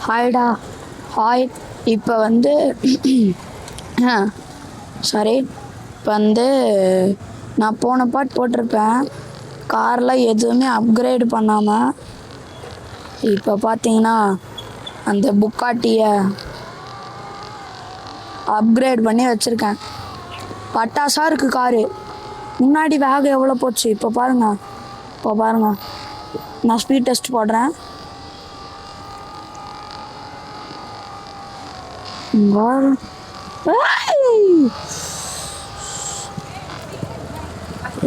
ஹாய்டா. Hi. இப்போ வந்து sorry, இப்போ வந்து நான் போன பாட் போட்டிருப்பேன் காரில் எதுவுமே அப்கிரேடு பண்ணாமல். இப்போ பார்த்தீங்கன்னா அந்த புக்காட்டியை அப்கிரேட் பண்ணி வச்சுருக்கேன். பட்டாசாக இருக்குது காரு. முன்னாடி வேகம் எவ்வளோ போச்சு இப்போ பாருங்க. நான் ஸ்பீட் டெஸ்ட் போடுறேன்.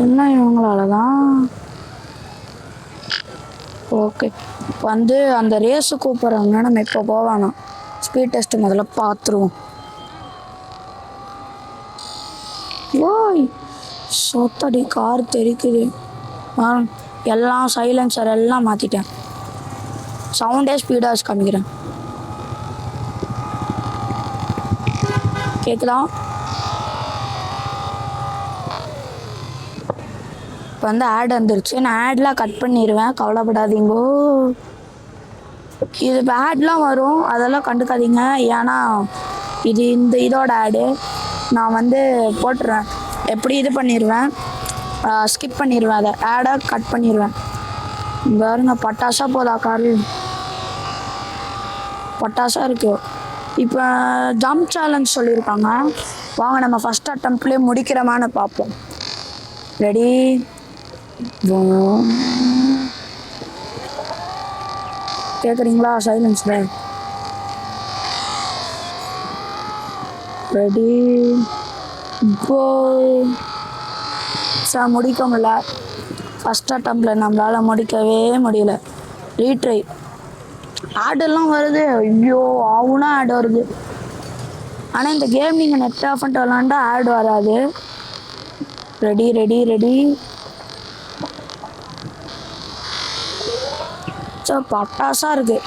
என்ன இவங்களால தான். ஓகே, இப்போ வந்து அந்த ரேஸு கூப்பிட்றாங்க. நம்ம இப்போ போவானா ஸ்பீட் டெஸ்ட் முதல்ல பார்த்துருவோம். ஓய் சொத்தடி கார் தெரிக்குது. எல்லாம் சைலன்சர் எல்லாம் மாற்றிட்டேன். சவுண்டே ஸ்பீடாக வச்சு காமிக்கிறேன். கேட்குதா? இப்போ வந்து ஆட் வந்துருச்சு. நான் ஆட்லாம் கட் பண்ணிடுவேன், கவலைப்படாதீங்கோ. இது இப்போ ஆட்லாம் வரும், அதெல்லாம் கண்டுக்காதீங்க. ஏன்னா இது இதோட ஆடு நான் வந்து போட்டுருவேன். எப்படி இது பண்ணிடுவேன், ஸ்கிப் பண்ணிடுவேன். அதை ஆடை கட் பண்ணிடுவேன். பாருங்க பட்டாசா போதா காரு, பட்டாசா இருக்கு. இப்போ ஜம்ப் சேலஞ்ச் சொல்லியிருக்காங்க. வாங்க நம்ம ஃபஸ்ட் அட்டம்ப்ட்லேயே முடிக்கிறோமான்னு பார்ப்போம். ரெடி? கேட்குறீங்களா? சைலன்ஸில் ரெடி கோ. சார் முடிக்க முடியல. ஃபஸ்ட் அட்டம்ப்டில் நம்மளால் முடிக்கவே முடியல. ரீட்ரை. ஆடெல்லாம் வருது. ஐயோ ஆகுனா ஆட் வருது. ஆனால் இந்த கேம் நீங்கள் நெட் ஆஃப் பண்ணிட்டு விளாண்டா ஆட் வராது. Ready ready ready. சார் பட்டாசாக இருக்கு.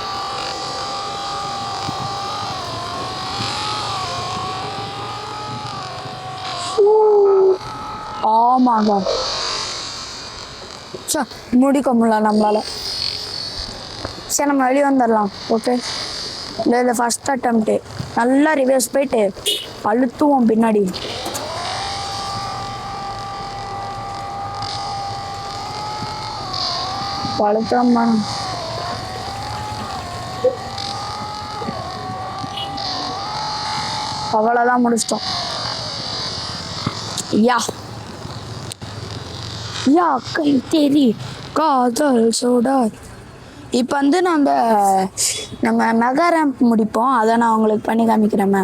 ஆமாங்க சார் முடிக்க முடியல நம்மளால. சரி நம்ம வெளியே வந்துடலாம். ஓகே, இல்லை ஃபஸ்ட் அட்டம்ப்ட்டு நல்லா ரிவர்ஸ் போயிட்டு அழுத்துவோம் பின்னாடி. அழுத்தம்மா. அவ்வளோதான், முடிச்சிட்டோம். யா யா கை தேரி காதல் சோடார். இப்போ வந்து நம்ம மெகா ரேம்ப் முடிப்போம். அதை நான் உங்களுக்கு பண்ணி காமிக்கிறேன்.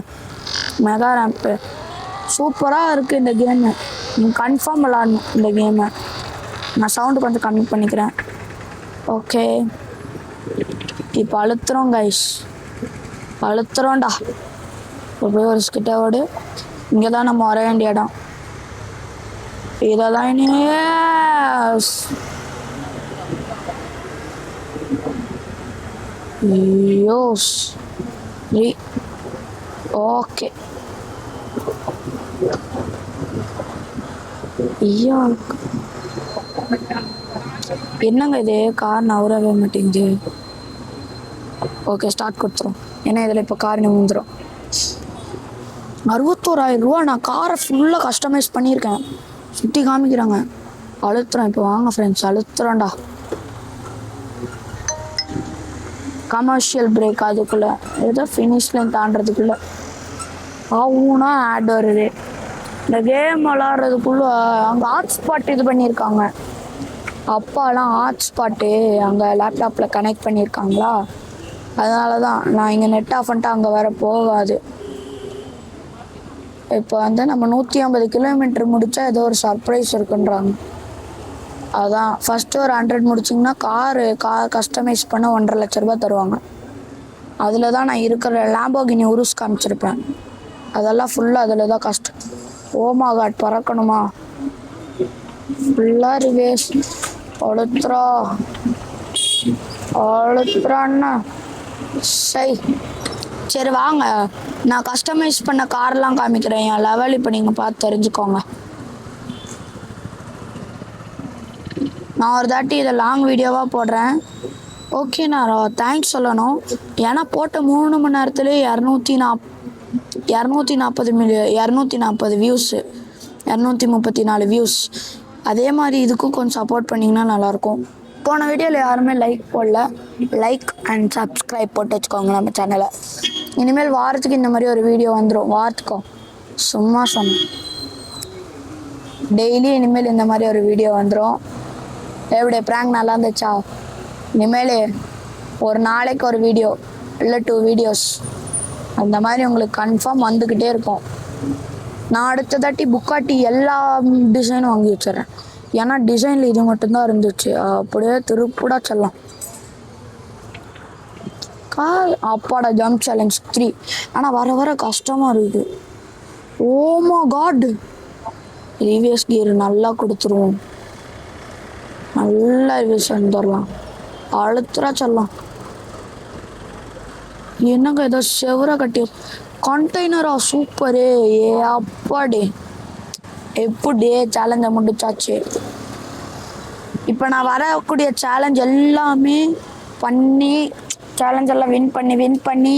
மெகா ரேம்ப்பு சூப்பராக இருக்குது இந்த கேமு. நீங்கள் கன்ஃபார்ம் விளாடணும் இந்த கேமை. நான் சவுண்டு கொஞ்சம் கம்மி பண்ணிக்கிறேன். ஓகே, இப்போ அழுத்துறோம் கைஸ், அழுத்துறோம்டா. போய் ஒரு ஸ்கிட்டோடு இங்கே தான் நம்ம வர வேண்டிய இடம். இதெல்லாம் யோஸ் ஓகே. ஐயா என்னங்க இது, கார் நவரவே மாட்டேங்குது. ஓகே, ஸ்டார்ட் கொடுத்துரும். ஏன்னா இதில் இப்போ கார் நிமிந்துடும். 61,000 ரூபா நான் காரை ஃபுல்லாக கஸ்டமைஸ் பண்ணியிருக்கேன். சுற்றி காமிக்கிறாங்க. அழுத்துறோம் இப்போ. வாங்க ஃப்ரெண்ட்ஸ், அழுத்துறோம்டா. கமர்ஷியல் பிரேக் அதுக்குள்ளே ஏதோ ஃபினிஷ் லைன் தாண்டதுக்குள்ளே ஆகுனா ஆட் வருது. இந்த கேம் விளாட்றதுக்குள்ளே அங்கே ஹாட்ஸ்பாட் இது பண்ணியிருக்காங்க. அப்பாலாம் ஹாட்ஸ்பாட்டு அங்கே லேப்டாப்பில் கனெக்ட் பண்ணியிருக்காங்களா, அதனால தான் நான் இங்கே நெட் ஆஃப் பண்ணிட்டு அங்கே வர போகாது. இப்போ வந்து நம்ம 150 கிலோமீட்டர் முடித்தா ஏதோ ஒரு சர்ப்ரைஸ் இருக்குன்றாங்க. அதான் ஃபஸ்ட்டு ஒரு 100 முடிச்சிங்கன்னா கார் கஸ்டமைஸ் பண்ண 1.5 லட்ச ரூபா தருவாங்க. அதில் தான் நான் இருக்கிற லாம்போகினி உருஸ் காமிச்சிருப்பேன். அதெல்லாம் ஃபுல்லாக அதில் தான் கஷ்டம். ஓமா காட் பறக்கணுமா, ஃபுல்லாக ரிவேஸ். அழுத்துறான்னா சரி வாங்க, நான் கஸ்டமைஸ் பண்ண கார்லாம் காமிக்கிறேன். என் லெவல் இப்போ நீங்கள் பார்த்து தெரிஞ்சுக்கோங்க. நான் ஒரு தாட்டி இதை லாங் வீடியோவாக போடுறேன். ஓகே, நான் தேங்க்ஸ் சொல்லணும். ஏன்னா போட்ட 3 மணி நேரத்துலேயே 240 வியூஸு, 234 வியூஸ். அதே மாதிரி இதுக்கும் கொஞ்சம் சப்போர்ட் பண்ணிங்கன்னா நல்லாயிருக்கும். போன வீடியோவில் யாருமே லைக் போடல. லைக் அண்ட் சப்ஸ்கிரைப் போட்டு வச்சுக்கோங்க நம்ம சேனலை. இனிமேல் வாரத்துக்கு இந்த மாதிரி ஒரு வீடியோ வந்துடும். வாரத்துக்கும் சும்மா சொன்னேன், டெய்லி இனிமேல் இந்த மாதிரி ஒரு வீடியோ வந்துடும். எப்படி ப்ராங்க் நல்லா இருந்துச்சா? இனிமேல் ஒரு நாளைக்கு ஒரு வீடியோ இல்லை 2 வீடியோஸ் அந்த மாதிரி உங்களுக்கு கன்ஃபார்ம் வந்துக்கிட்டே இருக்கும். நான் அடுத்த தாட்டி புக்காட்டி எல்லா டிசைனும் வாங்கி வச்சிடறேன். ஏன்னா டிசைனில் இது மட்டும்தான் இருந்துச்சு. அப்படியே திருப்பூடா செல்லாம். அப்பாடா ஜம்ப் சேலஞ்ச் 3. ஆனால் வர வர கஷ்டமாக இருக்குது. ஓமா காட், ரிவியஸ் கியர் நல்லா கொடுத்துருவோம். நல்லா ரிவியஸ் வந்துடலாம். அழுத்துறா செல்லாம். என்னங்க ஏதோ செவரா கட்டி கண்டெய்னரா? சூப்பரு. ஏ அப்பாடி, எப்படியே சேலஞ்சை முடிச்சாச்சு. இப்போ நான் வரக்கூடிய சேலஞ்ச் எல்லாமே பண்ணி, சேலஞ்செல்லாம் வின் பண்ணி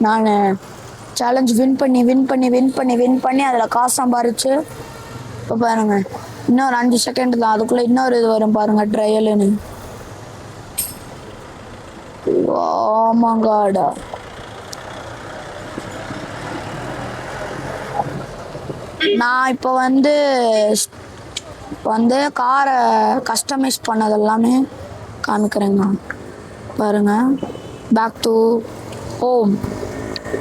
நான் சேலஞ்ச் வின் பண்ணி அதில் காசு சம்பாரிச்சு. இப்போ பாருங்க, இன்னொரு 5 செகண்ட் தான், அதுக்குள்ளே இன்னொரு இது வரும் பாருங்க, ட்ரையலுன்னு. ஆமாங்காடா. நான் இப்போ வந்து காரை கஸ்டமைஸ் பண்ணது எல்லாமே காமிக்கிறேங்க. பாருங்க, பேக் டு ஹோம்.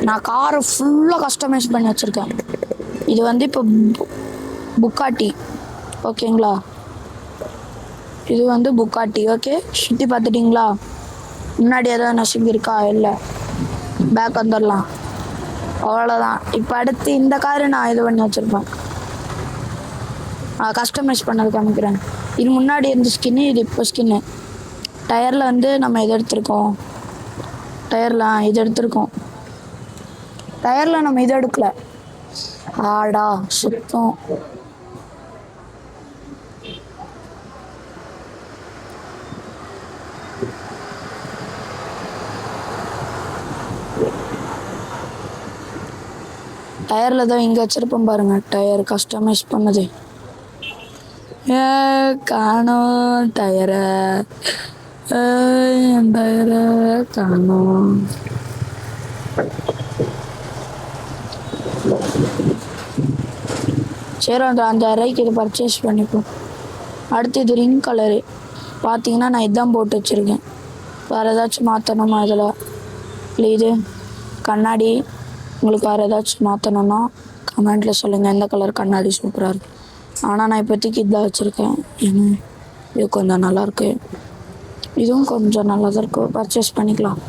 நான் காரை ஃபுல்லாக கஸ்டமைஸ் பண்ணி வச்சுருக்கேன். இது வந்து இப்போ புக்காட்டி, ஓகேங்களா? இது வந்து புக்காட்டி. ஓகே, சுற்றி பார்த்துட்டிங்களா? முன்னாடி ஏதாவது நசுங்கிருக்கா? இல்லை. பேக் வந்துடலாம். அவ்வளோதான். இப்போ அடுத்து இந்த காரு நான் இது பண்ணி வச்சுருப்பேன், கஸ்டமைஸ் பண்ணது காமிக்கிறேன். இது முன்னாடி இருந்த ஸ்கின்னு, இது இப்போ ஸ்கின்னு. டயரில் வந்து நம்ம இது எடுத்திருக்கோம். டயரில் நம்ம இது எடுக்கல. ஆடா சுத்தம். டயரில் தான் இங்கே வச்சுருப்போம் பாருங்க, டயர் கஸ்டமைஸ் பண்ணது. காணோம் டயரை காணோம். சரி, அந்த 5,000 இது பர்ச்சேஸ் பண்ணிப்போம். அடுத்து இது ரிங் கலரு. பார்த்தீங்கன்னா நான் இதான் போட்டு வச்சுருக்கேன். வேறு ஏதாச்சும் மாற்றணுமா இதில்? இல்லை இது கண்ணாடி. உங்களுக்கு வேறு ஏதாச்சும் மாற்றணுன்னா கமெண்ட்டில் சொல்லுங்கள். எந்த கலர் கண்ணாடி சூப்பராக இருக்குது. ஆனால் நான் இப்போதைக்கு இதாக வச்சுருக்கேன். ஏன்னா இது கொஞ்சம் நல்லாயிருக்கு, இதுவும் கொஞ்சம் நல்லா தான் இருக்கும். பர்ச்சேஸ் பண்ணிக்கலாம்.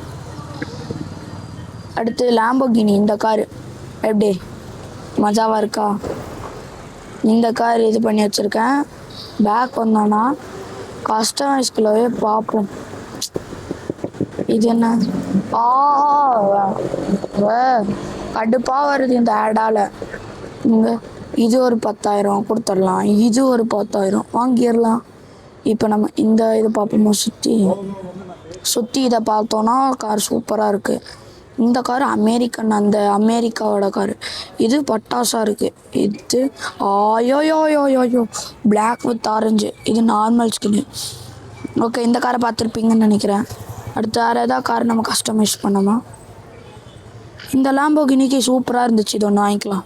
அடுத்து லாம்போகினி. இந்த காரு எப்படி மஜாவாக இருக்கா? இந்த கார் இது பண்ணி வச்சுருக்கேன். பேக் வந்தோன்னா கஸ்டமைஸ்குள்ளவே பார்ப்போம். இது என்ன? கடுப்பாக வருது இந்த ஆடால். இங்கே இது ஒரு 10,000 கொடுத்துடலாம், இது ஒரு 10,000 வாங்கிடலாம். இப்போ நம்ம இந்த இது பார்ப்போமா? சுற்றி இதை பார்த்தோன்னா கார் சூப்பராக இருக்குது. இந்த கார் அந்த அமெரிக்காவோட கார். இது பட்டாசாக இருக்குது. இது ஆயோயோயோயோயோ பிளாக் வித் ஆரஞ்சு. இது நார்மல் ஸ்கின்னு. ஓகே, இந்த காரை பார்த்துருப்பீங்கன்னு நினைக்கிறேன். அடுத்து வேறு ஏதாவது கார் நம்ம கஸ்டமைஸ் பண்ணோமா? இந்த லாம்போகினிக்கு சூப்பராக இருந்துச்சு, இது ஒன்று வாங்கிக்கலாம்.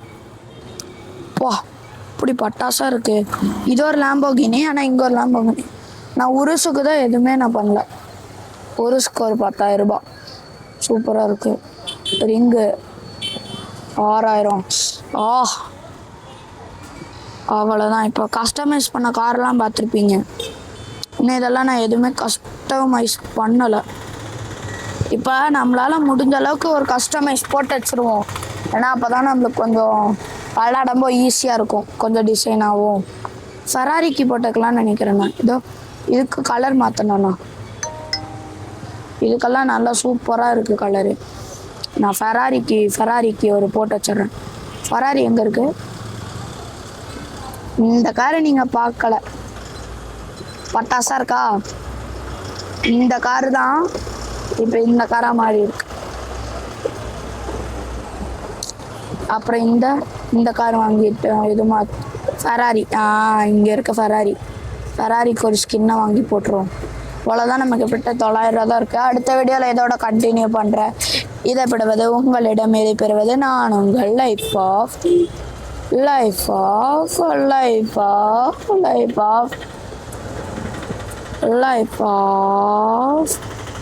இப்படி பட்டாசாக இருக்குது. இது ஒரு லாம்போகினி, ஆனால் இங்கே ஒரு லாம்போகினி. நான் உருசுக்கு தான் எதுவுமே நான் பண்ணல. உருசுக்கு ஒரு 10,000 ரூபாய். சூப்பராக இருக்குது. ரிங்கு 6,000. அவ்வளோதான். இப்போ கஸ்டமைஸ் பண்ண காரெல்லாம் பார்த்துருப்பீங்க. இன்னும் இதெல்லாம் நான் எதுவுமே கஸ்டமைஸ் பண்ணலை. இப்போ நம்மளால் முடிஞ்ச அளவுக்கு ஒரு கஸ்டமைஸ் போட்டு வச்சுருவோம். ஏன்னா அப்போ தான் நம்மளுக்கு கொஞ்சம் விளாடும்போது ஈஸியாக இருக்கும், கொஞ்சம் டிசைனாகவும். ஃபெராரிக்கு போட்டுக்கலான்னு நினைக்கிறேன் நான். இதுக்கு கலர் மாற்றணும்ண்ணா. இதுக்கெல்லாம் நல்லா சூப்பராக இருக்குது கலரு. நான் ஃபெராரிக்கு ஒரு போட்டு வச்சிட்றேன். ஃபெராரி எங்கே இருக்குது? இந்த காரை நீங்கள் பார்க்கல, பட்டாசாக இருக்கா? இந்த காரு தான் இப்போ இந்த காரா மாறி இருக்கு. அப்புறம் இந்த கார் வாங்கிட்டோம். எதுமா ஃபெராரி. இங்கே இருக்க ஃபெராரிக்கு ஒரு ஸ்கின்னை வாங்கி போட்டுருவோம். அவ்வளோதான். நமக்கு கிட்ட 900 தான் இருக்குது. அடுத்த வீடியோவில் இதோட கண்டினியூ பண்ணுறேன். இதை பெறுவது உங்களிடம், இதை பெறுவது நான், உங்கள் லைஃப் ஆஃப்